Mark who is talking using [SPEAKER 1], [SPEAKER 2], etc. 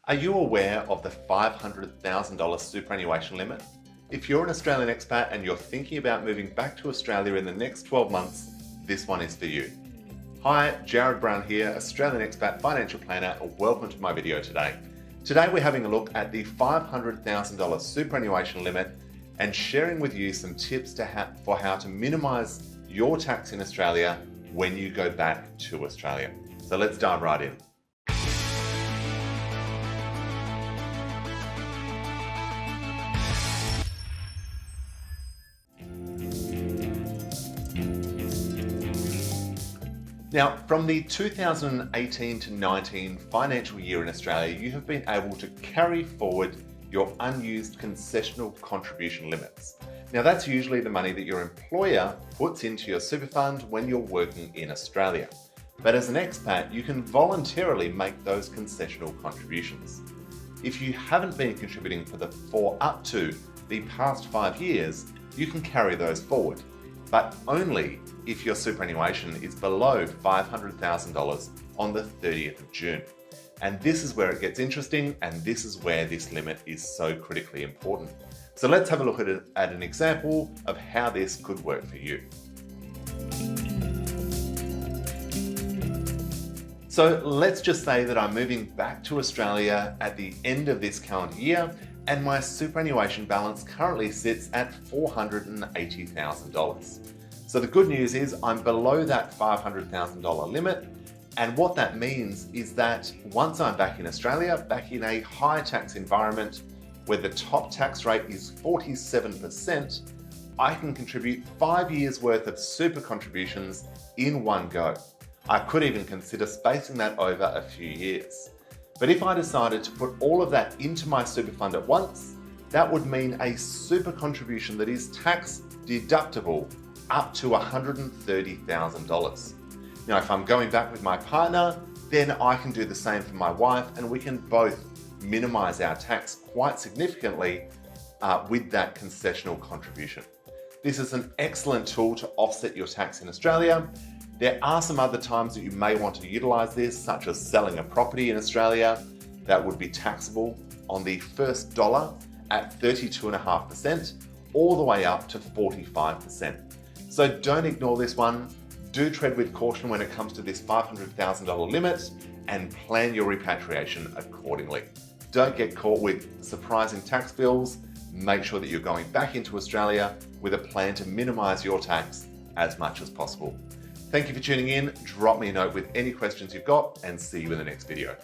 [SPEAKER 1] Are you aware of the $500,000 superannuation limit? If you're an Australian expat and you're thinking about moving back to Australia in the next 12 months, this one is for you. Hi, Jared Brown here, Australian expat financial planner, and welcome to my video today. Today we're having a look at the $500,000 superannuation limit and sharing with you some tips for how to minimise your tax in Australia when you go back to Australia. So let's dive right in. Now, from the 2018 to 19 financial year in Australia, you have been able to carry forward your unused concessional contribution limits. Now, that's usually the money that your employer puts into your super fund when you're working in Australia. But as an expat, you can voluntarily make those concessional contributions. If you haven't been contributing for up to the past 5 years, you can carry those forward, but only if your superannuation is below $500,000 on the 30th of June. And this is where it gets interesting, and this is where this limit is so critically important. So let's have a look at an example of how this could work for you. So let's just say that I'm moving back to Australia at the end of this calendar year, and my superannuation balance currently sits at $480,000. So the good news is I'm below that $500,000 limit, and what that means is that once I'm back in Australia, back in a high tax environment where the top tax rate is 47%, I can contribute 5 years worth of super contributions in one go. I could even consider spacing that over a few years. But if I decided to put all of that into my super fund at once, that would mean a super contribution that is tax deductible up to $130,000. Now, if I'm going back with my partner, then I can do the same for my wife, and we can both minimize our tax quite significantly with that concessional contribution. This is an excellent tool to offset your tax in Australia. There are some other times that you may want to utilize this, such as selling a property in Australia that would be taxable on the first dollar at 32.5%, all the way up to 45%. So don't ignore this one. Do tread with caution when it comes to this $500,000 limit and plan your repatriation accordingly. Don't get caught with surprising tax bills. Make sure that you're going back into Australia with a plan to minimize your tax as much as possible. Thank you for tuning in. Drop me a note with any questions you've got, and see you in the next video.